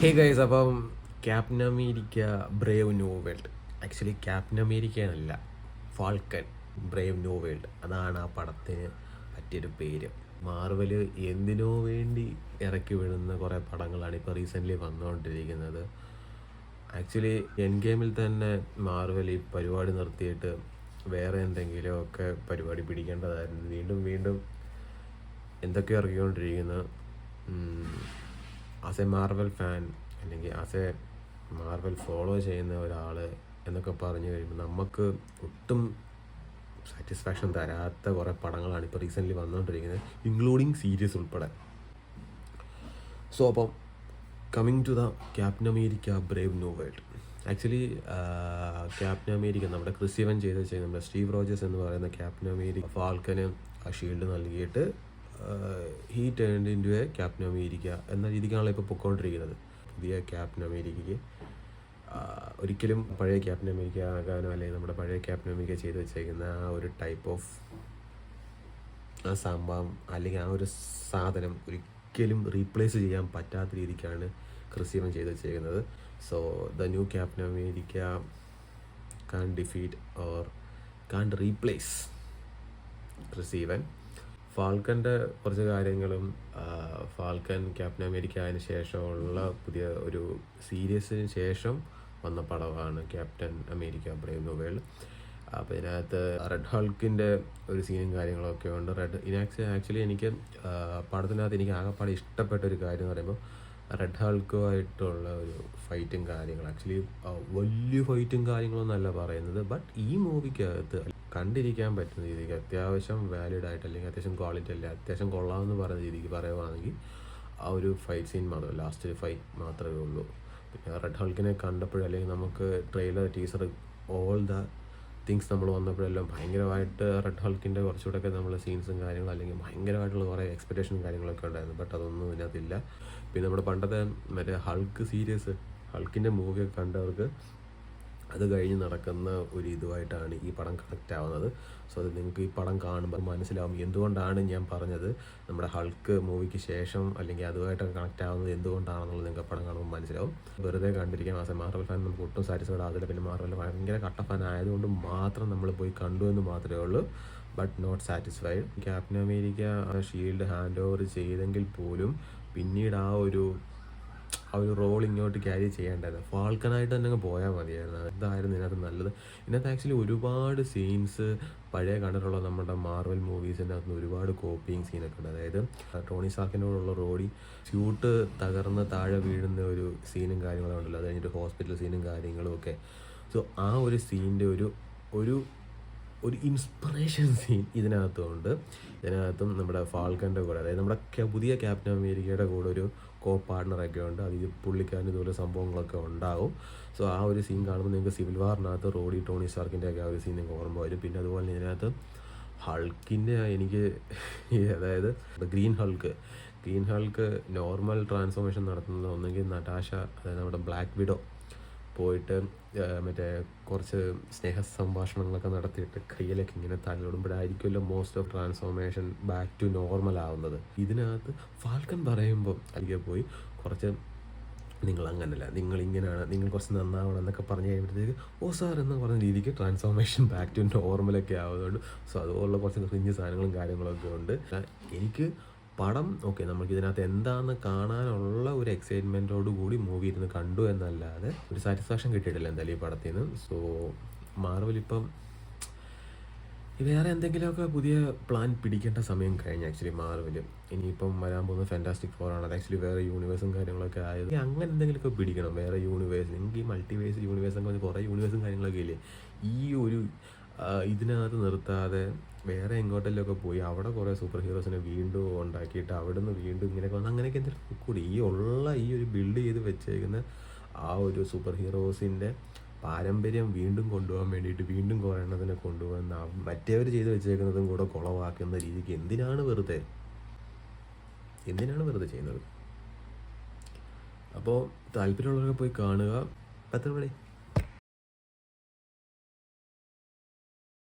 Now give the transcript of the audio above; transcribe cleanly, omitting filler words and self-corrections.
Hey guys, അപ്പം captain America Brave New World, actually Captain America എന്നല്ല, Falcon Brave New world, അതാണ് ആ പടത്തിന് പറ്റിയൊരു പേര്. മാർവല് എന്തിനോ വേണ്ടി ഇറക്കി വിടുന്ന കുറേ പടങ്ങളാണ് ഇപ്പോൾ റീസെൻ്റ്ലി വന്നുകൊണ്ടിരിക്കുന്നത്. ആക്ച്വലി എൻ ഗെയിമിൽ തന്നെ മാർവൽ ഈ പരിപാടി നിർത്തിയിട്ട് വേറെ എന്തെങ്കിലുമൊക്കെ പരിപാടി പിടിക്കേണ്ടതായിരുന്നു. വീണ്ടും വീണ്ടും എന്തൊക്കെയോ ഇറക്കിക്കൊണ്ടിരിക്കുന്നു. ആസ് എ മാർവൽ ഫാൻ അല്ലെങ്കിൽ ആസ് എ മാർവൽ ഫോളോ ചെയ്യുന്ന ഒരാൾ എന്നൊക്കെ പറഞ്ഞു കഴിയുമ്പോൾ നമുക്ക് ഒട്ടും സാറ്റിസ്ഫാക്ഷൻ തരാത്ത കുറേ പടങ്ങളാണ് ഇപ്പോൾ റീസെൻ്റ്ലി വന്നുകൊണ്ടിരിക്കുന്നത്, ഇൻക്ലൂഡിങ് സീരീസ് ഉൾപ്പെടെ. സോ അപ്പം coming to the Captain America Brave New World. Actually Captain America നമ്മുടെ ക്രിസ് ഇവൻ ചെയ്ത് നമ്മുടെ സ്റ്റീവ് റോജേഴ്സ് എന്ന് പറയുന്ന ക്യാപ്റ്റൻ അമേരിക്ക ഫാൾക്കന് ആ ഷീൽഡ് നൽകിയിട്ട് he turned into A captain America എന്ന രീതിക്കാണല്ലോ ഇപ്പോൾ പൊയ്ക്കൊണ്ടിരിക്കുന്നത്. പുതിയ ക്യാപ്റ്റൻ അമേരിക്കയ്ക്ക് ഒരിക്കലും പഴയ ക്യാപ്റ്റൻ അമേരിക്ക ആകാനോ അല്ലെങ്കിൽ നമ്മുടെ പഴയ ക്യാപ്റ്റൻ അമേരിക്ക ചെയ്ത് വെച്ചേക്കുന്ന ആ ഒരു ടൈപ്പ് ഓഫ് ആ സംഭവം അല്ലെങ്കിൽ ആ ഒരു സാധനം ഒരിക്കലും റീപ്ലേസ് ചെയ്യാൻ പറ്റാത്ത രീതിക്കാണ് ക്രിസ് ഇവൻ ചെയ്ത് വെച്ചേക്കുന്നത്. So the new Captain America can defeat or can replace Chris Evans. ഫാൾക്കൻ്റെ കുറച്ച് കാര്യങ്ങളും ഫാൾക്കൻ ക്യാപ്റ്റൻ അമേരിക്ക അതിന് ശേഷമുള്ള പുതിയ ഒരു സീരീസിന് ശേഷം വന്ന പടമാണ് captain America Brave New world. അപ്പോൾ ഇതിനകത്ത് റെഡ് ഹൾക്കിൻ്റെ ഒരു സീനും കാര്യങ്ങളൊക്കെ ഉണ്ട്. ആക്ച്വലി എനിക്ക് പടത്തിനകത്ത് എനിക്ക് ആകെപ്പാടെ ഇഷ്ടപ്പെട്ട ഒരു കാര്യം എന്ന് പറയുമ്പോൾ റെഡ് ഹൾക്കുമായിട്ടുള്ള ഒരു ഫൈറ്റും കാര്യങ്ങളും. ആക്ച്വലി വലിയ ഫൈറ്റും കാര്യങ്ങളൊന്നും അല്ല പറയുന്നത്, ബട്ട് ഈ മൂവിക്കകത്ത് കണ്ടിരിക്കാൻ പറ്റുന്ന രീതിക്ക് അത്യാവശ്യം വാലിഡ് ആയിട്ട് അല്ലെങ്കിൽ അത്യാവശ്യം ക്വാളിറ്റി അല്ല അത്യാവശ്യം കൊള്ളാമെന്ന് പറയുന്ന രീതിക്ക് പറയുവാണെങ്കിൽ ആ ഒരു ഫൈറ്റ് സീൻ മാത്രമേ, ലാസ്റ്റ് ഫൈറ്റ് മാത്രമേ ഉള്ളൂ. പിന്നെ റെഡ് ഹൾക്കിനെ കണ്ടപ്പോഴും അല്ലെങ്കിൽ നമുക്ക് trailer teaser all the things നമ്മൾ വന്നപ്പോഴെല്ലാം ഭയങ്കരമായിട്ട് റെഡ് ഹൾക്കിൻ്റെ കുറച്ചുകൂടെയൊക്കെ നമ്മൾ സീൻസും കാര്യങ്ങളും അല്ലെങ്കിൽ ഭയങ്കരമായിട്ടുള്ള കുറേ എക്സ്പെക്റ്റേഷനും കാര്യങ്ങളൊക്കെ ഉണ്ടായിരുന്നു. ബട്ട് അതൊന്നും ഇതിനകത്തില്ല. പിന്നെ നമ്മുടെ പണ്ടത്തെ മറ്റേ ഹൾക്ക് സീരീസ്, ഹൾക്കിൻ്റെ മൂവിയൊക്കെ കണ്ടവർക്ക് അത് കഴിഞ്ഞ് നടക്കുന്ന ഒരു ഇതുമായിട്ടാണ് ഈ പടം കണക്റ്റ് ആവുന്നത്. സോ അത് നിങ്ങൾക്ക് ഈ പടം കാണുമ്പോൾ മനസ്സിലാവും എന്തുകൊണ്ടാണ് ഞാൻ പറഞ്ഞത് നമ്മുടെ ഹൾക്ക് മൂവിക്ക് ശേഷം അല്ലെങ്കിൽ അതുമായിട്ടൊക്കെ കണക്റ്റ് ആവുന്നത് എന്തുകൊണ്ടാണെന്നുള്ളത് നിങ്ങൾക്ക് പടം കാണുമ്പോൾ മനസ്സിലാവും. വെറുതെ കണ്ടിരിക്കാം. ആസ് എ മാർവൽ ഫാൻ നമുക്ക് ഒട്ടും സാറ്റിസ്ഫൈഡ് ആകില്ല. പിന്നെ മാർവൽ ഭയങ്കര കട്ട ഫാൻ ആയതുകൊണ്ട് മാത്രം നമ്മൾ പോയി കണ്ടു എന്ന് മാത്രമേ ഉള്ളൂ, but not satisfied. Captain America ആ ഷീൽഡ് ഹാൻഡ് ഓവർ ചെയ്തെങ്കിൽ പോലും പിന്നീട് ആ ഒരു റോൾ ഇങ്ങോട്ട് ക്യാരി ചെയ്യേണ്ടായിരുന്നു. ഫാൾക്കനായിട്ട് തന്നെ പോയാൽ മതിയായിരുന്നു. എന്തായിരുന്നു ഇതിനകത്ത് നല്ലത്. ഇതിനകത്ത് ആക്ച്വലി ഒരുപാട് സീൻസ് പഴയ കണ്ടിട്ടുള്ള നമ്മുടെ മാർവൽ മൂവീസിൻ്റെ അകത്ത് ഒരുപാട് കോപ്പിയിങ് സീനൊക്കെ ഉണ്ട്. അതായത് ടോണി സ്റ്റാർക്കിനോടുള്ള റോഡി സ്യൂട്ട് തകർന്ന് താഴെ വീഴുന്ന ഒരു സീനും കാര്യങ്ങളും ഉണ്ടല്ലോ, അത് കഴിഞ്ഞിട്ട് ഹോസ്പിറ്റൽ സീനും കാര്യങ്ങളും ഒക്കെ. സോ ആ ഒരു സീനിൻ്റെ ഒരു ഇൻസ്പിറേഷൻ സീൻ ഇതിനകത്തുണ്ട്. ഇതിനകത്തും നമ്മുടെ ഫാൾക്കൻ്റെ കൂടെ, അതായത് നമ്മുടെ പുതിയ ക്യാപ്റ്റൻ അമേരിക്കയുടെ കൂടെ ഒരു കോ പാർട്ട്ണറൊക്കെ ഉണ്ട്. അതിൽ പുള്ളിക്കാരന് ഇതുപോലെ സംഭവങ്ങളൊക്കെ ഉണ്ടാകും. സോ ആ ഒരു സീൻ കാണുമ്പോൾ നിങ്ങൾക്ക് സിവിൽ വാറിനകത്ത് റോഡി ടോണി സ്റ്റാർക്കിൻ്റെ ഒക്കെ ആ ഒരു സീൻ നിങ്ങൾക്ക് ഓർമ്മ വരും. പിന്നെ അതുപോലെ ഇതിനകത്ത് ഹൾക്കിൻ്റെ എനിക്ക് അതായത് ഗ്രീൻ ഹൾക്ക് നോർമൽ ട്രാൻസ്ഫോർമേഷൻ നടത്തുന്നത് ഒന്നെങ്കിൽ നടാഷ, അതായത് നമ്മുടെ ബ്ലാക്ക് വിഡോ പോയിട്ട് മറ്റേ കുറച്ച് സ്നേഹ സംഭാഷണങ്ങളൊക്കെ നടത്തിയിട്ട് കയ്യിലൊക്കെ ഇങ്ങനെ തലയിടുമ്പോഴായിരിക്കുമല്ലോ most of transformation back to normal ആവുന്നത്. ഇതിനകത്ത് ഫാൽക്കൺ പറയുമ്പോൾ അല്ലെങ്കിൽ പോയി കുറച്ച് നിങ്ങൾ അങ്ങനല്ല, നിങ്ങൾ ഇങ്ങനെയാണ്, നിങ്ങൾ കുറച്ച് നന്നാവണം എന്നൊക്കെ പറഞ്ഞു കഴിയുമ്പോഴത്തേക്ക് ഓ സാർ എന്ന് പറഞ്ഞ രീതിക്ക് ട്രാൻസ്ഫോർമേഷൻ ബാക്ക് ടു നോർമലൊക്കെ ആവുന്നുണ്ട്. സോ അതുപോലുള്ള കുറച്ച് ക്രിഞ്ച് സാധനങ്ങളും കാര്യങ്ങളൊക്കെ ഉണ്ട്. എനിക്ക് പടം ഓക്കെ, നമുക്ക് ഇതിനകത്ത് എന്താണെന്ന് കാണാനുള്ള ഒരു എക്സൈറ്റ്മെൻറ്റോടു കൂടി മൂവി ഇരുന്ന് കണ്ടു എന്നല്ലാതെ ഒരു സാറ്റിസ്ഫാക്ഷൻ കിട്ടിയിട്ടില്ല എന്തായാലും ഈ പടത്തിൽ നിന്ന്. സോ മാർവൽ ഇപ്പം വേറെ എന്തെങ്കിലുമൊക്കെ പുതിയ പ്ലാൻ പിടിക്കേണ്ട സമയം കഴിഞ്ഞ് ആക്ച്വലി മാർവൽ. ഇനിയിപ്പം വരാൻ പോകുന്നത് ഫാന്റാസ്റ്റിക് ഫോർ ആണ്. അത് ആക്ച്വലി വേറെ യൂണിവേഴ്സും കാര്യങ്ങളൊക്കെ ആയത്. അങ്ങനെ എന്തെങ്കിലുമൊക്കെ പിടിക്കണം, വേറെ യൂണിവേഴ്സ്. നിങ്ങൾക്ക് ഈ മൾട്ടിവേഴ്സ് യൂണിവേഴ്സൊക്കെ പറഞ്ഞ് കുറേ യൂണിവേഴ്സും കാര്യങ്ങളൊക്കെ ഇല്ലേ, ഈ ഒരു ഇതിനകത്ത് നിർത്താതെ വേറെ എങ്ങോട്ടെങ്കിലുമൊക്കെ പോയി അവിടെ കുറേ സൂപ്പർ ഹീറോസിനെ വീണ്ടും ഉണ്ടാക്കിയിട്ട് അവിടെ നിന്ന് വീണ്ടും ഇങ്ങനെയൊക്കെ വന്ന് അങ്ങനെയൊക്കെ എന്തെങ്കിലും കൂടി ഈ ഒരു ബിൽഡ് ചെയ്ത് വെച്ചേക്കുന്ന ആ ഒരു സൂപ്പർ ഹീറോസിൻ്റെ പാരമ്പര്യം വീണ്ടും കൊണ്ടുപോകാൻ വേണ്ടിയിട്ട് വീണ്ടും കുറേ എണ്ണത്തിനെ കൊണ്ടുപോകുന്ന മറ്റേവർ ചെയ്ത് വെച്ചേക്കുന്നതും കൂടെ കുളവാക്കുന്ന രീതിക്ക് എന്തിനാണ് വെറുതെ ചെയ്യുന്നത്. അപ്പോൾ താല്പര്യമുള്ളവരൊക്കെ പോയി കാണുക. പത്രപടി.